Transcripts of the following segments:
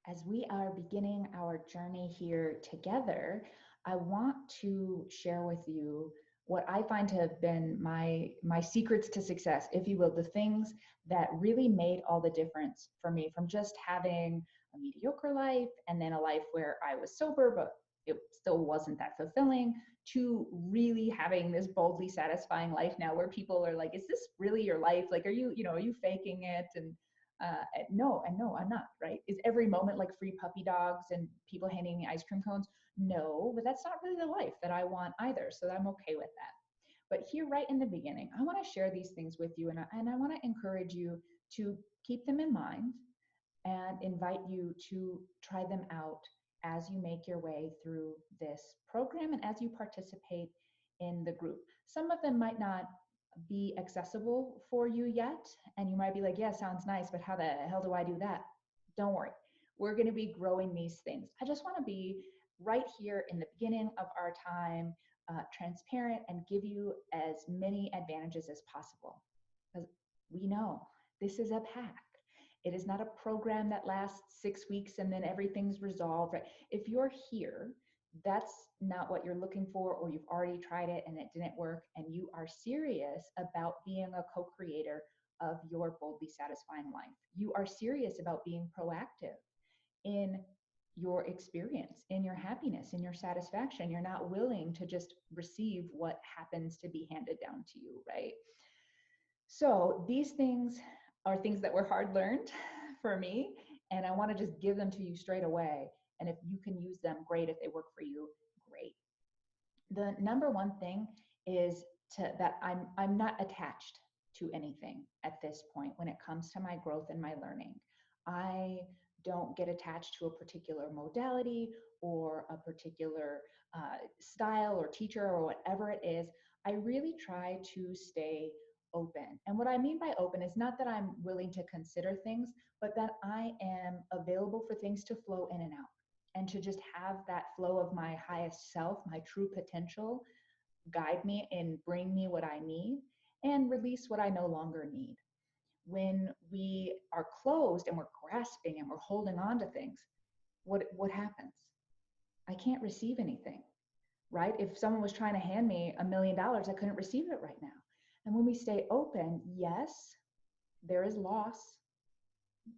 As we are beginning our journey here together, I want to share with you what I find to have been my secrets to success, if you will, the things that really made all the difference for me from just having a mediocre life and then a life where I was sober, but it still wasn't that fulfilling, to really having this boldly satisfying life now where people are like, is this really your life? Like, are you faking it? No, I'm not, right? Is every moment like free puppy dogs and people handing me ice cream cones? No, but that's not really the life that I want either. So I'm okay with that. But here, right in the beginning, I want to share these things with you, and I want to encourage you to keep them in mind and invite you to try them out as you make your way through this program and as you participate in the group. Some of them might not be accessible for you yet, and you might be like, yeah, sounds nice, but how the hell do I do that? Don't worry. We're going to be growing these things. I just want to be right here in the beginning of our time, transparent, and give you as many advantages as possible. Because we know this is a path. It is not a program that lasts 6 weeks and then everything's resolved. Right? If you're here, that's not what you're looking for, or you've already tried it and it didn't work, and you are serious about being a co creator of your boldly satisfying life. You are serious about being proactive in your experience, in your happiness, in your satisfaction. You're not willing to just receive what happens to be handed down to you, right? So these things are things that were hard learned for me, and I want to just give them to you straight away. And if you can use them, great. If they work for you, great. The number one thing is that I'm not attached to anything at this point when it comes to my growth and my learning. I don't get attached to a particular modality or a particular style or teacher or whatever it is. I really try to stay open. And what I mean by open is not that I'm willing to consider things, but that I am available for things to flow in and out and to just have that flow of my highest self, my true potential, guide me and bring me what I need and release what I no longer need. When we are closed and we're grasping and we're holding on to things, what happens? I can't receive anything, right? If someone was trying to hand me $1 million, I couldn't receive it right now. And when we stay open, yes, there is loss.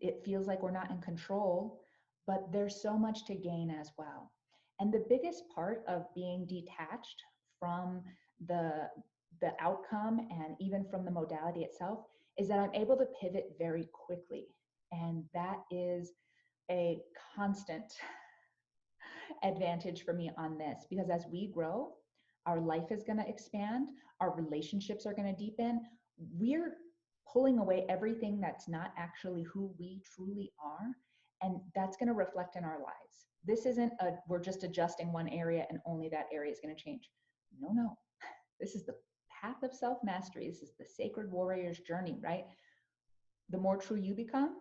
It feels like we're not in control, but there's so much to gain as well. And the biggest part of being detached from the the outcome and even from the modality itself is that I'm able to pivot very quickly. And that is a constant advantage for me on this, because as we grow, our life is going to expand, our relationships are going to deepen. We're pulling away everything that's not actually who we truly are, and that's going to reflect in our lives. This isn't a we're just adjusting one area and only that area is going to change. No. This is the path of self mastery. This is the sacred warrior's journey, right? The more true you become,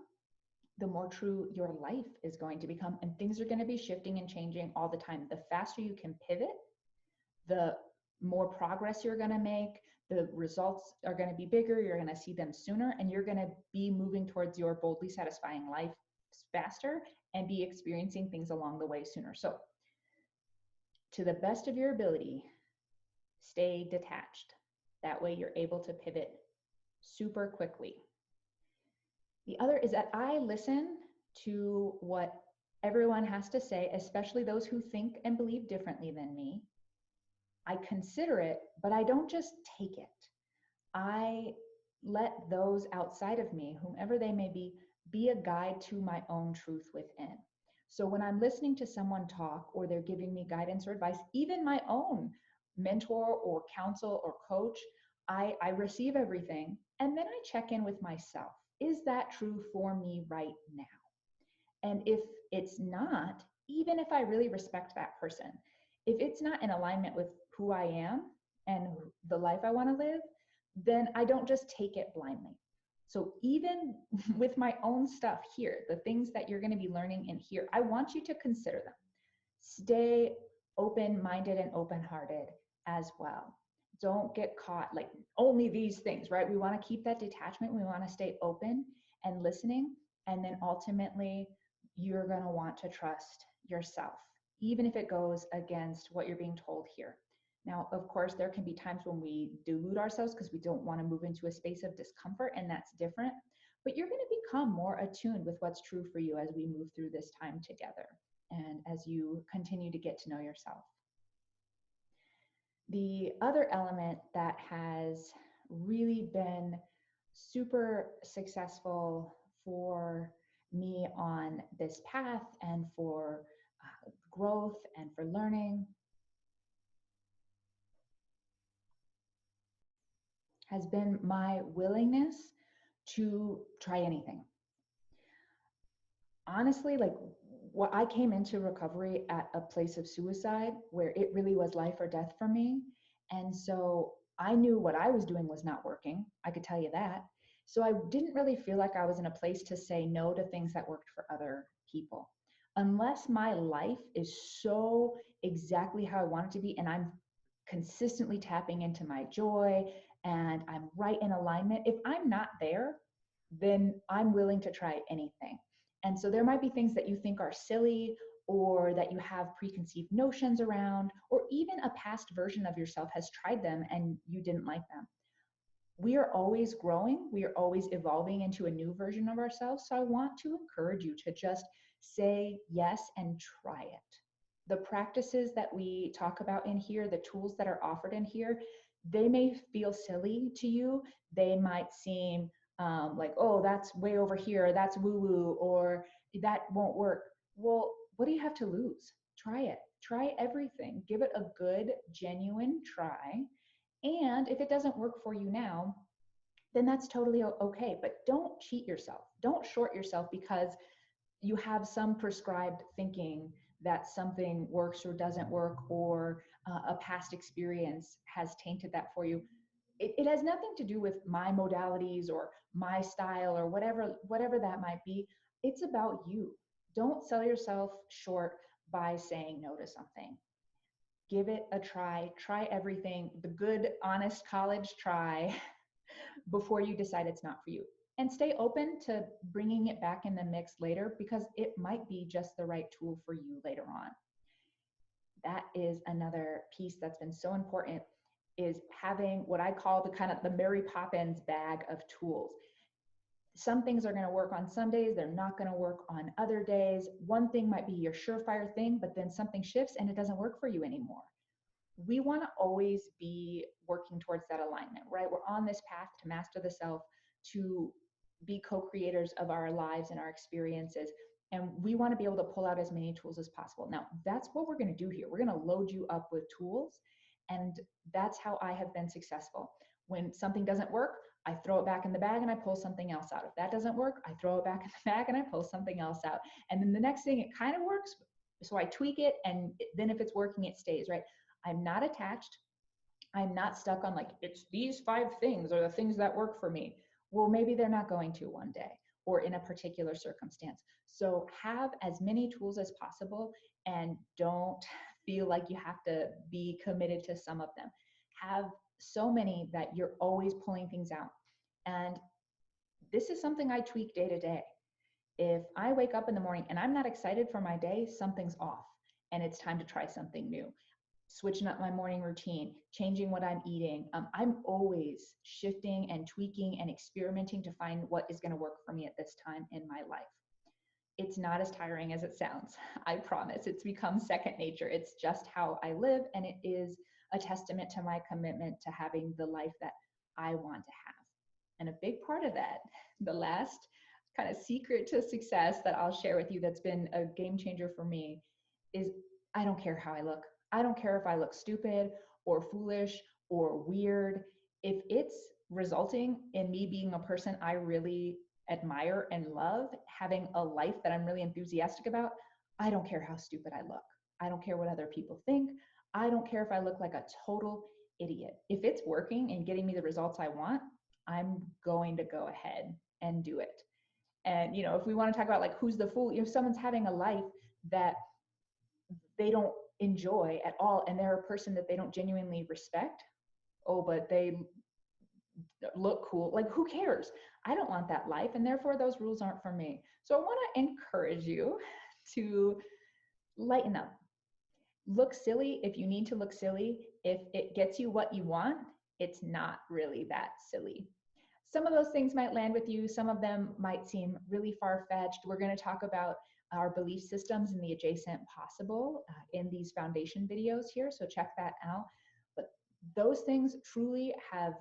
the more true your life is going to become, and things are going to be shifting and changing all the time. The faster you can pivot, the more progress you're going to make, the results are going to be bigger, you're going to see them sooner, and you're going to be moving towards your boldly satisfying life faster and be experiencing things along the way sooner. So, to the best of your ability, stay detached. That way you're able to pivot super quickly. The other is that I listen to what everyone has to say, especially those who think and believe differently than me. I consider it, but I don't just take it. I let those outside of me, whomever they may be a guide to my own truth within. So when I'm listening to someone talk or they're giving me guidance or advice, even my own mentor or counsel or coach, I receive everything and then I check in with myself. Is that true for me right now? And if it's not, even if I really respect that person, if it's not in alignment with who I am and the life I want to live, then I don't just take it blindly. So even with my own stuff here, the things that you're going to be learning in here, I want you to consider them. Stay open-minded and open-hearted as well. Don't get caught like only these things, right? We want to keep that detachment. We want to stay open and listening. And then ultimately, you're going to want to trust yourself, even if it goes against what you're being told here. Now, of course, there can be times when we delude ourselves because we don't want to move into a space of discomfort, and that's different. But you're going to become more attuned with what's true for you as we move through this time together and as you continue to get to know yourself. The other element that has really been super successful for me on this path and for growth and for learning has been my willingness to try anything. Honestly, like, what I came into recovery at a place of suicide where it really was life or death for me. And so I knew what I was doing was not working. I could tell you that. So I didn't really feel like I was in a place to say no to things that worked for other people. Unless my life is so exactly how I want it to be and I'm consistently tapping into my joy and I'm right in alignment, if I'm not there, then I'm willing to try anything. And so there might be things that you think are silly or that you have preconceived notions around, or even a past version of yourself has tried them and you didn't like them. We are always growing, we are always evolving into a new version of ourselves. So I want to encourage you to just say yes and try it. The practices that we talk about in here, the tools that are offered in here, they may feel silly to you. They might seem like, oh, that's way over here, that's woo woo, or that won't work. Well, what do you have to lose? Try it. Try everything. Give it a good, genuine try. And if it doesn't work for you now, then that's totally okay. But don't cheat yourself. Don't short yourself because you have some prescribed thinking that something works or doesn't work, or a past experience has tainted that for you. It has nothing to do with my modalities or my style or whatever that might be. It's about you. Don't sell yourself short by saying no to something. Give it a try. Try everything, the good, honest college try before you decide it's not for you. And stay open to bringing it back in the mix later because it might be just the right tool for you later on. That is another piece that's been so important, is having what I call the kind of the Mary Poppins bag of tools. Some things are going to work on some days, they're not going to work on other days. One thing might be your surefire thing, but then something shifts and it doesn't work for you anymore. We want to always be working towards that alignment, right? We're on this path to master the self, to be co-creators of our lives and our experiences. And we want to be able to pull out as many tools as possible. Now, that's what we're going to do here. We're going to load you up with tools. And that's how I have been successful. When something doesn't work, I throw it back in the bag and I pull something else out. If that doesn't work, I throw it back in the bag and I pull something else out. And then the next thing, it kind of works. So I tweak it. And then if it's working, it stays, right? I'm not attached. I'm not stuck on like, it's these 5 things are the things that work for me. Well, maybe they're not going to one day or in a particular circumstance. So have as many tools as possible and don't feel like you have to be committed to some of them. Have so many that you're always pulling things out. And this is something I tweak day to day. If I wake up in the morning and I'm not excited for my day, something's off and it's time to try something new. Switching up my morning routine, changing what I'm eating. I'm always shifting and tweaking and experimenting to find what is going to work for me at this time in my life. It's not as tiring as it sounds. I promise. It's become second nature. It's just how I live, and it is a testament to my commitment to having the life that I want to have. And a big part of that, the last kind of secret to success that I'll share with you that's been a game changer for me, is I don't care how I look. I don't care if I look stupid or foolish or weird. If it's resulting in me being a person I really admire and love, having a life that I'm really enthusiastic about, I don't care how stupid I look. I don't care what other people think. I don't care if I look like a total idiot. If it's working and getting me the results I want, I'm going to go ahead and do it. And, you know, if we want to talk about like who's the fool, if someone's having a life that they don't enjoy at all and they're a person that they don't genuinely respect, oh, but they look cool. Like, who cares? I don't want that life, and therefore those rules aren't for me. So I want to encourage you to lighten up. Look silly if you need to look silly. If it gets you what you want, it's not really that silly. Some of those things might land with you, some of them might seem really far-fetched. We're going to talk about our belief systems and the adjacent possible in these foundation videos here, so check that out. But those things truly have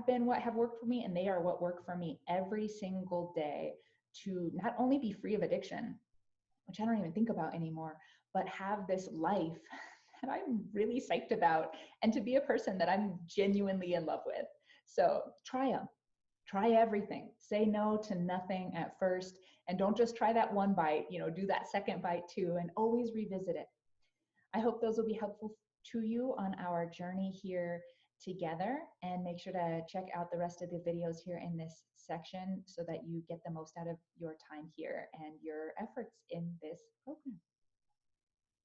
been what have worked for me, and they are what work for me every single day to not only be free of addiction, which I don't even think about anymore, but have this life that I'm really psyched about, and to be a person that I'm genuinely in love with. So try them. Try everything. Say no to nothing at first, and don't just try that one bite, do that second bite too, and always revisit it. I hope those will be helpful to you on our journey here together, and make sure to check out the rest of the videos here in this section so that you get the most out of your time here and your efforts in this